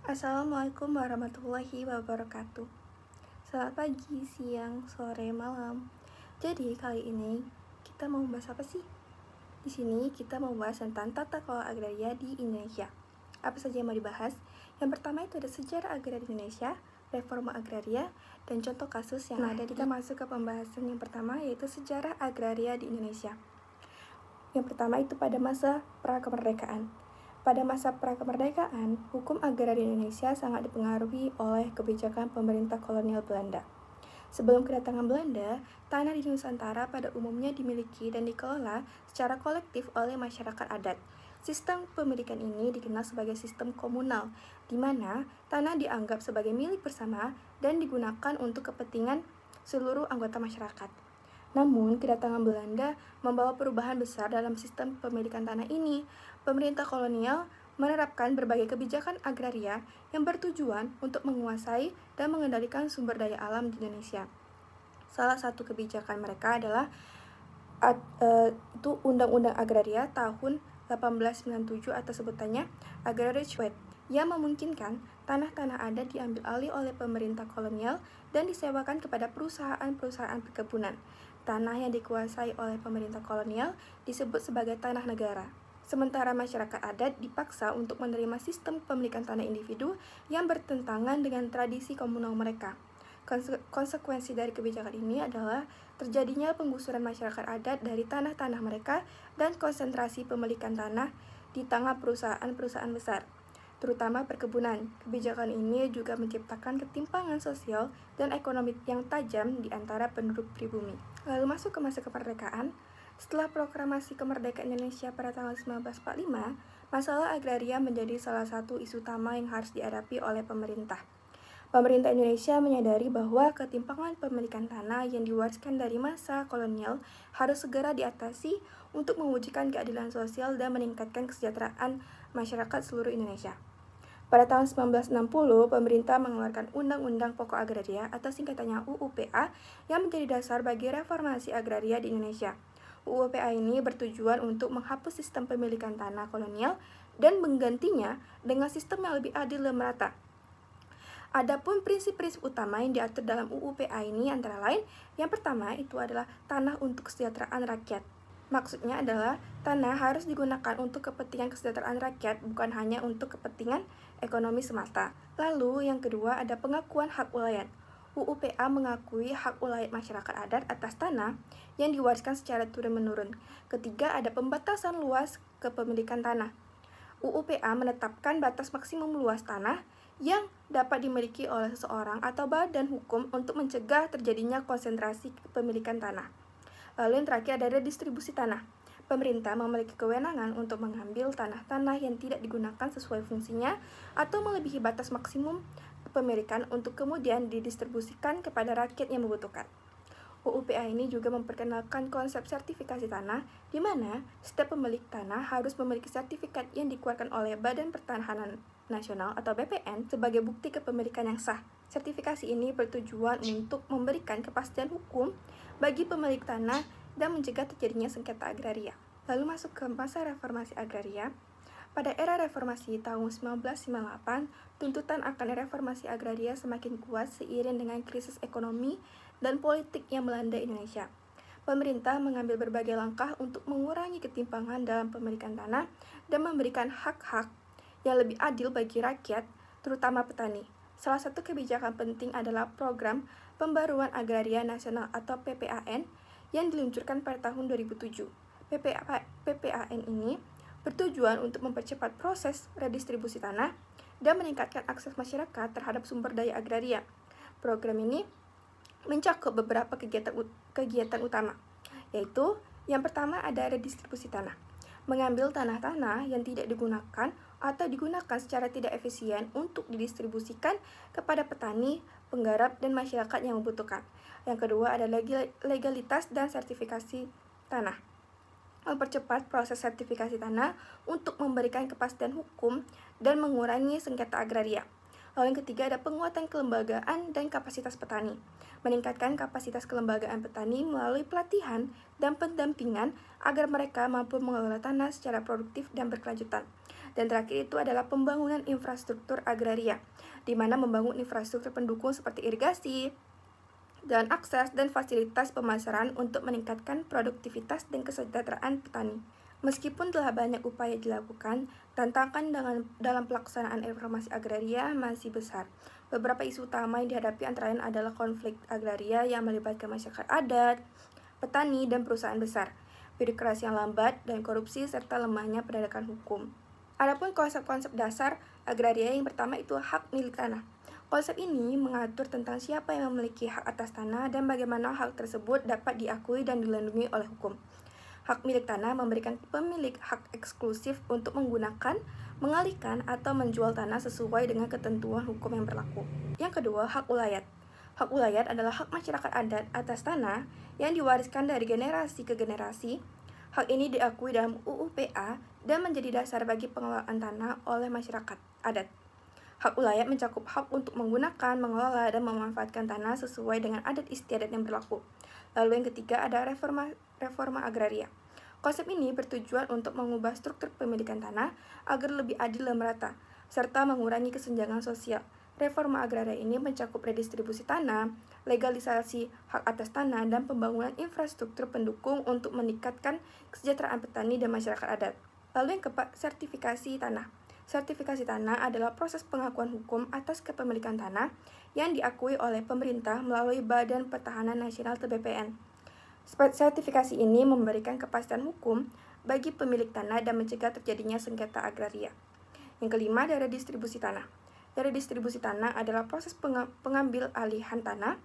Assalamualaikum warahmatullahi wabarakatuh. Selamat pagi, siang, sore, malam. Jadi kali ini kita mau membahas apa sih? Di sini kita mau membahas tentang tata kelola agraria di Indonesia. Apa saja yang mau dibahas? Yang pertama itu ada sejarah agraria di Indonesia, reforma agraria, dan contoh kasus yang ada di. Kita masuk ke pembahasan yang pertama, yaitu sejarah agraria di Indonesia. Yang pertama itu pada masa prakemerdekaan. Pada masa prakemerdekaan, hukum agraria di Indonesia sangat dipengaruhi oleh kebijakan pemerintah kolonial Belanda. Sebelum kedatangan Belanda, tanah di Nusantara pada umumnya dimiliki dan dikelola secara kolektif oleh masyarakat adat. Sistem pemilikan ini dikenal sebagai sistem komunal, di mana tanah dianggap sebagai milik bersama dan digunakan untuk kepentingan seluruh anggota masyarakat. Namun, kedatangan Belanda membawa perubahan besar dalam sistem pemilikan tanah ini. Pemerintah kolonial menerapkan berbagai kebijakan agraria yang bertujuan untuk menguasai dan mengendalikan sumber daya alam di Indonesia. Salah satu kebijakan mereka adalah itu Undang-Undang Agraria tahun 1897 atau sebutannya Agrarian Act, yang memungkinkan tanah-tanah adat diambil alih oleh pemerintah kolonial dan disewakan kepada perusahaan-perusahaan perkebunan. Tanah yang dikuasai oleh pemerintah kolonial disebut sebagai tanah negara. Sementara masyarakat adat dipaksa untuk menerima sistem pemilikan tanah individu yang bertentangan dengan tradisi komunal mereka. Konsekuensi dari kebijakan ini adalah terjadinya penggusuran masyarakat adat dari tanah-tanah mereka dan konsentrasi pemilikan tanah di tangan perusahaan-perusahaan besar, terutama perkebunan. Kebijakan ini juga menciptakan ketimpangan sosial dan ekonomi yang tajam di antara penduduk pribumi. Lalu masuk ke masa kemerdekaan. Setelah proklamasi kemerdekaan Indonesia pada tahun 1945, masalah agraria menjadi salah satu isu utama yang harus dihadapi oleh pemerintah. Pemerintah Indonesia menyadari bahwa ketimpangan pemilikan tanah yang diwariskan dari masa kolonial harus segera diatasi untuk mewujudkan keadilan sosial dan meningkatkan kesejahteraan masyarakat seluruh Indonesia. Pada tahun 1960, pemerintah mengeluarkan Undang-Undang Pokok Agraria atau singkatannya UUPA yang menjadi dasar bagi reformasi agraria di Indonesia. UUPA ini bertujuan untuk menghapus sistem pemilikan tanah kolonial dan menggantinya dengan sistem yang lebih adil dan merata. Adapun prinsip-prinsip utama yang diatur dalam UUPA ini antara lain, yang pertama itu adalah tanah untuk kesejahteraan rakyat. Maksudnya adalah tanah harus digunakan untuk kepentingan kesejahteraan rakyat, bukan hanya untuk kepentingan ekonomi semata. Lalu yang kedua ada pengakuan hak ulayat. UUPA mengakui hak ulayat masyarakat adat atas tanah yang diwariskan secara turun-menurun. Ketiga ada pembatasan luas kepemilikan tanah. UUPA menetapkan batas maksimum luas tanah yang dapat dimiliki oleh seseorang atau badan hukum untuk mencegah terjadinya konsentrasi kepemilikan tanah. Lalu yang terakhir ada redistribusi tanah. Pemerintah memiliki kewenangan untuk mengambil tanah-tanah yang tidak digunakan sesuai fungsinya atau melebihi batas maksimum kepemilikan untuk kemudian didistribusikan kepada rakyat yang membutuhkan. UUPA ini juga memperkenalkan konsep sertifikasi tanah, di mana setiap pemilik tanah harus memiliki sertifikat yang dikeluarkan oleh Badan Pertanahan Nasional atau BPN sebagai bukti kepemilikan yang sah. Sertifikasi ini bertujuan untuk memberikan kepastian hukum bagi pemilik tanah dan mencegah terjadinya sengketa agraria. Lalu masuk ke masa reformasi agraria. Pada era reformasi tahun 1998, tuntutan akan reformasi agraria semakin kuat seiring dengan krisis ekonomi dan politik yang melanda Indonesia. Pemerintah mengambil berbagai langkah untuk mengurangi ketimpangan dalam pemilikan tanah dan memberikan hak-hak yang lebih adil bagi rakyat, terutama petani. Salah satu kebijakan penting adalah program Pembaruan Agraria Nasional atau PPAN yang diluncurkan pada tahun 2007. PPAN ini bertujuan untuk mempercepat proses redistribusi tanah dan meningkatkan akses masyarakat terhadap sumber daya agraria. Program ini mencakup beberapa kegiatan utama, yaitu yang pertama ada redistribusi tanah. Mengambil tanah-tanah yang tidak digunakan atau digunakan secara tidak efisien untuk didistribusikan kepada petani, penggarap, dan masyarakat yang membutuhkan. Yang kedua ada legalitas dan sertifikasi tanah. Mempercepat proses sertifikasi tanah untuk memberikan kepastian hukum dan mengurangi sengketa agraria. Lalu yang ketiga ada penguatan kelembagaan dan kapasitas petani. Meningkatkan kapasitas kelembagaan petani melalui pelatihan dan pendampingan agar mereka mampu mengelola tanah secara produktif dan berkelanjutan. Dan terakhir itu adalah pembangunan infrastruktur agraria, di mana membangun infrastruktur pendukung seperti irigasi, dan akses dan fasilitas pemasaran untuk meningkatkan produktivitas dan kesejahteraan petani. Meskipun telah banyak upaya dilakukan, tantangan dalam pelaksanaan reformasi agraria masih besar. Beberapa isu utama yang dihadapi antara lain adalah konflik agraria yang melibatkan masyarakat adat, petani, dan perusahaan besar, birokrasi yang lambat, dan korupsi, serta lemahnya penegakan hukum. Adapun konsep-konsep dasar agraria yang pertama itu hak milik tanah. Konsep ini mengatur tentang siapa yang memiliki hak atas tanah dan bagaimana hak tersebut dapat diakui dan dilindungi oleh hukum. Hak milik tanah memberikan pemilik hak eksklusif untuk menggunakan, mengalihkan, atau menjual tanah sesuai dengan ketentuan hukum yang berlaku. Yang kedua, hak ulayat. Hak ulayat adalah hak masyarakat adat atas tanah yang diwariskan dari generasi ke generasi. Hak ini diakui dalam UU PA dan menjadi dasar bagi pengelolaan tanah oleh masyarakat adat. Hak ulayat mencakup hak untuk menggunakan, mengelola, dan memanfaatkan tanah sesuai dengan adat istiadat yang berlaku. Lalu yang ketiga ada reforma agraria. Konsep ini bertujuan untuk mengubah struktur pemilikan tanah agar lebih adil dan merata, serta mengurangi kesenjangan sosial. Reforma agraria ini mencakup redistribusi tanah, legalisasi hak atas tanah, dan pembangunan infrastruktur pendukung untuk meningkatkan kesejahteraan petani dan masyarakat adat. Lalu yang keempat, sertifikasi tanah. Sertifikasi tanah adalah proses pengakuan hukum atas kepemilikan tanah yang diakui oleh pemerintah melalui Badan Pertahanan Nasional atau BPN. Sertifikasi ini memberikan kepastian hukum bagi pemilik tanah dan mencegah terjadinya sengketa agraria. Yang kelima, dari distribusi tanah. Dari distribusi tanah adalah proses pengambil alihan tanah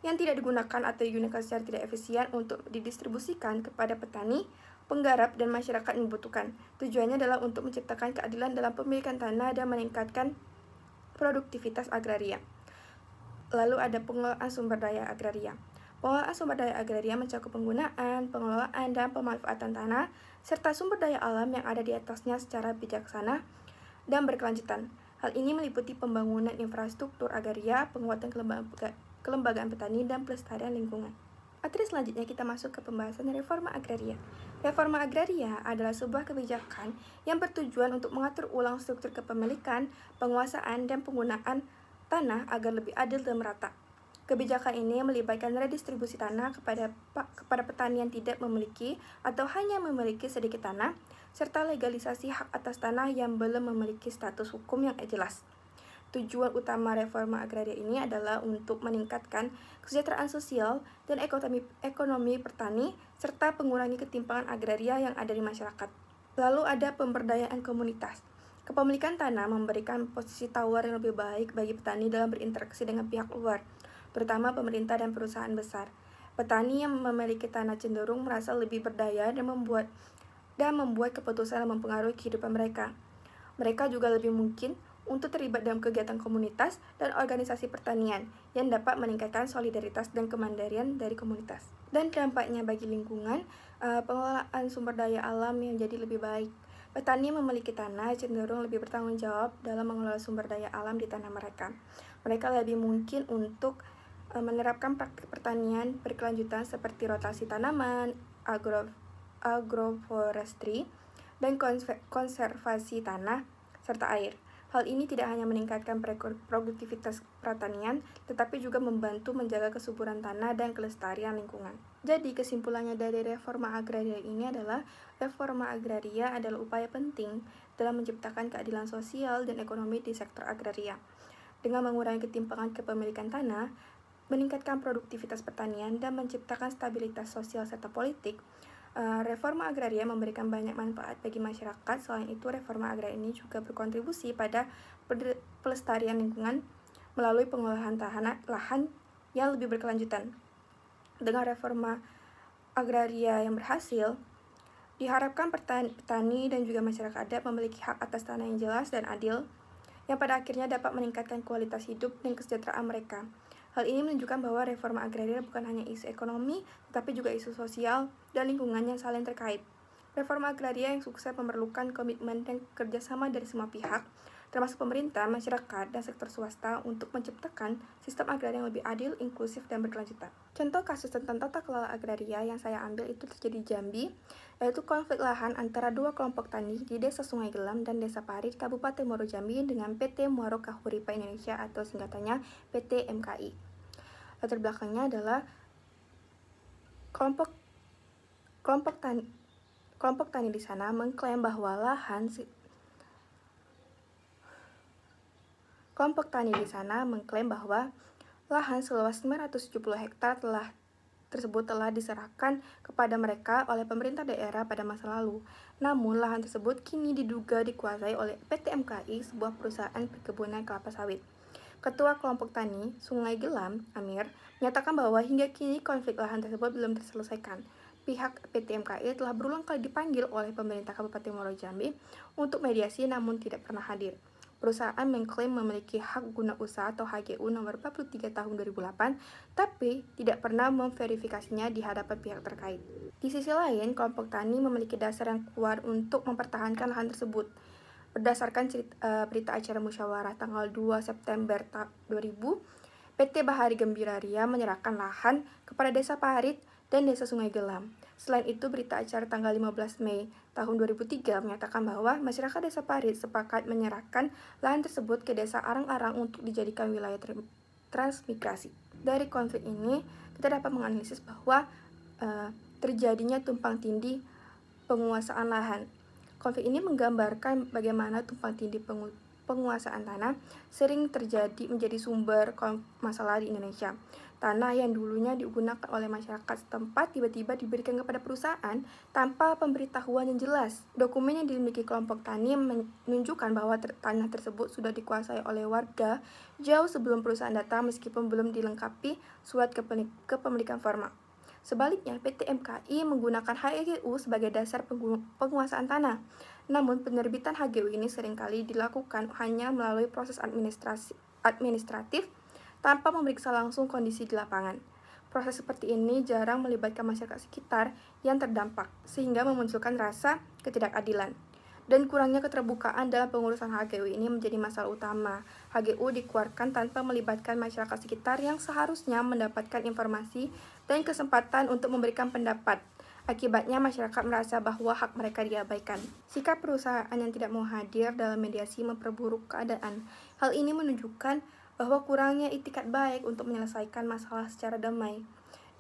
yang tidak digunakan atau digunakan secara tidak efisien untuk didistribusikan kepada petani, penggarap, dan masyarakat yang membutuhkan. Tujuannya adalah untuk menciptakan keadilan dalam pemilikan tanah dan meningkatkan produktivitas agraria. Lalu ada pengelolaan sumber daya agraria. Pengelolaan sumber daya agraria mencakup penggunaan, pengelolaan, dan pemanfaatan tanah, serta sumber daya alam yang ada di atasnya secara bijaksana dan berkelanjutan. Hal ini meliputi pembangunan infrastruktur agraria, penguatan kelembagaan petani, dan pelestarian lingkungan. Materi selanjutnya kita masuk ke pembahasan reforma agraria. Reforma agraria adalah sebuah kebijakan yang bertujuan untuk mengatur ulang struktur kepemilikan, penguasaan, dan penggunaan tanah agar lebih adil dan merata. Kebijakan ini melibatkan redistribusi tanah kepada petani yang tidak memiliki atau hanya memiliki sedikit tanah, serta legalisasi hak atas tanah yang belum memiliki status hukum yang jelas. Tujuan utama reforma agraria ini adalah untuk meningkatkan kesejahteraan sosial dan ekonomi petani, serta mengurangi ketimpangan agraria yang ada di masyarakat. Lalu ada pemberdayaan komunitas. Kepemilikan tanah memberikan posisi tawar yang lebih baik bagi petani dalam berinteraksi dengan pihak luar, terutama pemerintah dan perusahaan besar. Petani yang memiliki tanah cenderung merasa lebih berdaya dan membuat keputusan yang mempengaruhi kehidupan mereka. Mereka juga lebih mungkin untuk terlibat dalam kegiatan komunitas dan organisasi pertanian yang dapat meningkatkan solidaritas dan kemandirian dari komunitas. Dan dampaknya bagi lingkungan, pengelolaan sumber daya alam yang jadi lebih baik. Petani yang memiliki tanah cenderung lebih bertanggung jawab dalam mengelola sumber daya alam di tanah mereka. Mereka lebih mungkin untuk menerapkan praktik pertanian berkelanjutan seperti rotasi tanaman, agroforestry, dan konservasi tanah serta air. Hal ini tidak hanya meningkatkan produktivitas pertanian, tetapi juga membantu menjaga kesuburan tanah dan kelestarian lingkungan. Jadi, kesimpulannya dari reforma agraria ini adalah reforma agraria adalah upaya penting dalam menciptakan keadilan sosial dan ekonomi di sektor agraria. Dengan mengurangi ketimpangan kepemilikan tanah, meningkatkan produktivitas pertanian, dan menciptakan stabilitas sosial serta politik, reforma agraria memberikan banyak manfaat bagi masyarakat. Selain itu, reforma agraria ini juga berkontribusi pada pelestarian lingkungan melalui pengolahan lahan yang lebih berkelanjutan. Dengan reforma agraria yang berhasil, diharapkan petani dan juga masyarakat adat memiliki hak atas tanah yang jelas dan adil, yang pada akhirnya dapat meningkatkan kualitas hidup dan kesejahteraan mereka. Hal ini menunjukkan bahwa reforma agraria bukan hanya isu ekonomi, tetapi juga isu sosial dan lingkungan yang saling terkait. Reforma agraria yang sukses memerlukan komitmen dan kerjasama dari semua pihak, termasuk pemerintah, masyarakat, dan sektor swasta untuk menciptakan sistem agraria yang lebih adil, inklusif, dan berkelanjutan. Contoh kasus tentang tata kelola agraria yang saya ambil itu terjadi di Jambi, yaitu konflik lahan antara dua kelompok tani di Desa Sungai Gelam dan Desa Parit, Kabupaten Muaro Jambi dengan PT Muaro Kahuripa Indonesia atau singkatannya PT MKI. Latar belakangnya adalah kelompok tani di sana mengklaim bahwa lahan seluas 570 hektar tersebut telah diserahkan kepada mereka oleh pemerintah daerah pada masa lalu. Namun, lahan tersebut kini diduga dikuasai oleh PT MKI, sebuah perusahaan perkebunan kelapa sawit. Ketua kelompok tani Sungai Gelam, Amir, menyatakan bahwa hingga kini konflik lahan tersebut belum terselesaikan. Pihak PT MKI telah berulang kali dipanggil oleh pemerintah Kabupaten Muaro Jambi untuk mediasi namun tidak pernah hadir. Perusahaan mengklaim memiliki hak guna usaha atau HGU nomor 43 tahun 2008, tapi tidak pernah memverifikasinya di hadapan pihak terkait. Di sisi lain, kelompok tani memiliki dasar yang kuat untuk mempertahankan lahan tersebut. Berdasarkan berita acara musyawarah tanggal 2 September 2000, PT Bahari Gembiraria menyerahkan lahan kepada Desa Parit dan Desa Sungai Gelam. Selain itu, berita acara tanggal 15 Mei tahun 2003 menyatakan bahwa masyarakat Desa Parit sepakat menyerahkan lahan tersebut ke Desa Arang-Arang untuk dijadikan wilayah transmigrasi. Dari konflik ini, kita dapat menganalisis bahwa terjadinya tumpang tindih penguasaan lahan. Konflik ini menggambarkan bagaimana tumpang tindih penguasaan tanah sering menjadi sumber masalah di Indonesia. Tanah yang dulunya digunakan oleh masyarakat setempat tiba-tiba diberikan kepada perusahaan tanpa pemberitahuan yang jelas. Dokumen yang dimiliki kelompok tani menunjukkan bahwa tanah tersebut sudah dikuasai oleh warga jauh sebelum perusahaan datang meskipun belum dilengkapi surat kepemilikan formal. Sebaliknya, PT MKI menggunakan HGU sebagai dasar penguasaan tanah. Namun, penerbitan HGU ini seringkali dilakukan hanya melalui proses administratif tanpa memeriksa langsung kondisi di lapangan. Proses seperti ini jarang melibatkan masyarakat sekitar yang terdampak, sehingga memunculkan rasa ketidakadilan. Dan kurangnya keterbukaan dalam pengurusan HGU ini menjadi masalah utama. HGU dikeluarkan tanpa melibatkan masyarakat sekitar yang seharusnya mendapatkan informasi dan kesempatan untuk memberikan pendapat. Akibatnya, masyarakat merasa bahwa hak mereka diabaikan. Sikap perusahaan yang tidak mau hadir dalam mediasi memperburuk keadaan. Hal ini menunjukkan bahwa kurangnya itikat baik untuk menyelesaikan masalah secara damai.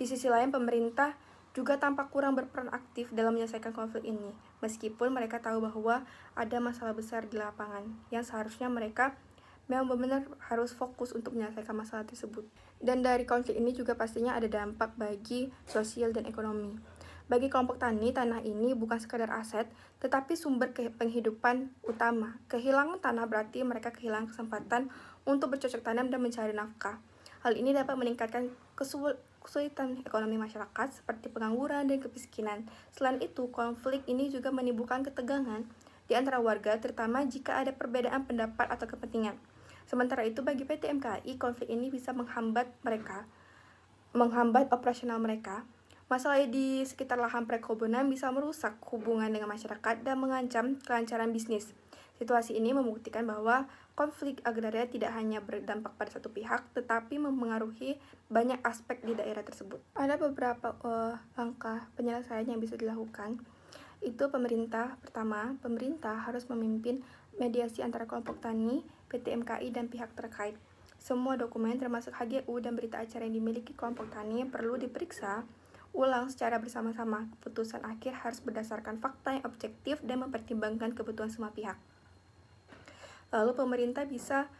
Di sisi lain, pemerintah juga tampak kurang berperan aktif dalam menyelesaikan konflik ini, meskipun mereka tahu bahwa ada masalah besar di lapangan, yang seharusnya mereka memang benar-benar harus fokus untuk menyelesaikan masalah tersebut. Dan dari konflik ini juga pastinya ada dampak bagi sosial dan ekonomi. Bagi kelompok tani, tanah ini bukan sekadar aset, tetapi sumber penghidupan utama. Kehilangan tanah berarti mereka kehilangan kesempatan untuk bercocok tanam dan mencari nafkah. Hal ini dapat meningkatkan kesulitan ekonomi masyarakat seperti pengangguran dan kemiskinan. Selain itu, konflik ini juga menimbulkan ketegangan di antara warga, terutama jika ada perbedaan pendapat atau kepentingan. Sementara itu, bagi PT MKI, konflik ini bisa menghambat operasional mereka. Masalah di sekitar lahan perkebunan bisa merusak hubungan dengan masyarakat dan mengancam kelancaran bisnis. Situasi ini membuktikan bahwa konflik agraria tidak hanya berdampak pada satu pihak, tetapi mempengaruhi banyak aspek di daerah tersebut. Ada beberapa langkah penyelesaian yang bisa dilakukan. Itu pertama, pemerintah harus memimpin mediasi antara kelompok tani, PT MKI, dan pihak terkait. Semua dokumen termasuk HGU dan berita acara yang dimiliki kelompok tani perlu diperiksa ulang secara bersama-sama. Keputusan akhir harus berdasarkan fakta yang objektif dan mempertimbangkan kebutuhan semua pihak. Lalu pemerintah bisa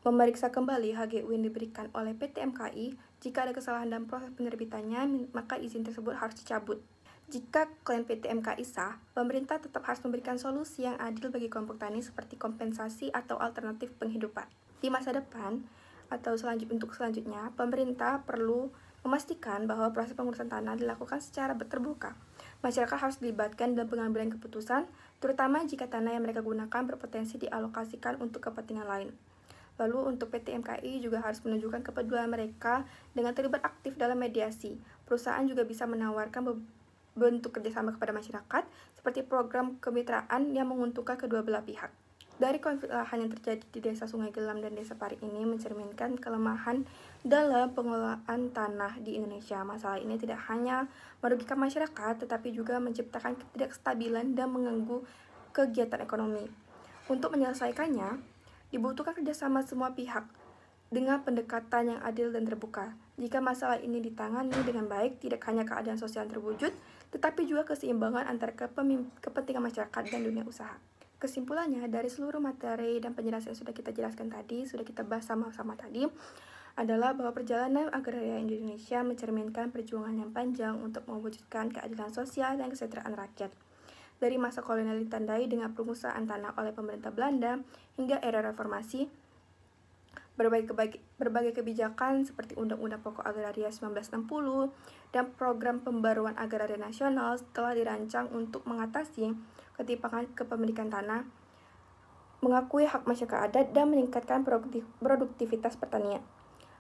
memeriksa kembali HGU yang diberikan oleh PT MKI. Jika ada kesalahan dalam proses penerbitannya, maka izin tersebut harus dicabut. Jika klaim PT MKI sah, pemerintah tetap harus memberikan solusi yang adil bagi kelompok tani seperti kompensasi atau alternatif penghidupan. Di masa depan atau selanjutnya, pemerintah perlu memastikan bahwa proses pengurusan tanah dilakukan secara terbuka. Masyarakat harus dilibatkan dalam pengambilan keputusan, terutama jika tanah yang mereka gunakan berpotensi dialokasikan untuk kepentingan lain. Lalu untuk PT MKI juga harus menunjukkan kepedulian mereka dengan terlibat aktif dalam mediasi. Perusahaan juga bisa menawarkan bentuk kerjasama kepada masyarakat, seperti program kemitraan yang menguntungkan kedua belah pihak. Dari konflik lahan yang terjadi di Desa Sungai Gelam dan Desa Pari ini mencerminkan kelemahan dalam pengelolaan tanah di Indonesia. Masalah ini tidak hanya merugikan masyarakat, tetapi juga menciptakan ketidakstabilan dan mengganggu kegiatan ekonomi. Untuk menyelesaikannya, dibutuhkan kerjasama semua pihak dengan pendekatan yang adil dan terbuka. Jika masalah ini ditangani dengan baik, tidak hanya keadaan sosial terwujud, tetapi juga keseimbangan antara kepentingan masyarakat dan dunia usaha. Kesimpulannya, dari seluruh materi dan penjelasan yang sudah kita jelaskan tadi, sudah kita bahas sama-sama tadi, adalah bahwa perjalanan agraria Indonesia mencerminkan perjuangan yang panjang untuk mewujudkan keadilan sosial dan kesejahteraan rakyat. Dari masa kolonial ditandai dengan penguasaan tanah oleh pemerintah Belanda hingga era reformasi, berbagai kebijakan seperti Undang-Undang Pokok Agraria 1960 dan program pembaruan agraria nasional telah dirancang untuk mengatasi ketimpangan kepemilikan tanah, mengakui hak masyarakat adat, dan meningkatkan produktivitas pertanian.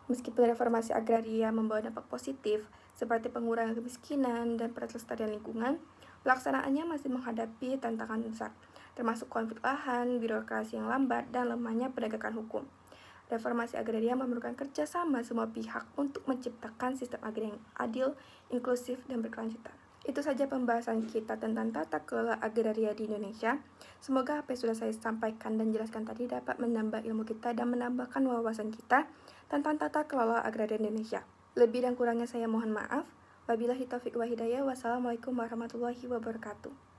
Meskipun reformasi agraria membawa dampak positif seperti pengurangan kemiskinan dan pelestarian lingkungan, pelaksanaannya masih menghadapi tantangan besar, termasuk konflik lahan, birokrasi yang lambat, dan lemahnya penegakan hukum. Reformasi agraria memerlukan kerjasama semua pihak untuk menciptakan sistem agraria yang adil, inklusif, dan berkelanjutan. Itu saja pembahasan kita tentang tata kelola agraria di Indonesia. Semoga apa yang sudah saya sampaikan dan jelaskan tadi dapat menambah ilmu kita dan menambahkan wawasan kita tentang tata kelola agraria Indonesia. Lebih dan kurangnya saya mohon maaf. Wabillahi taufiq wa hidayah. Wassalamualaikum warahmatullahi wabarakatuh.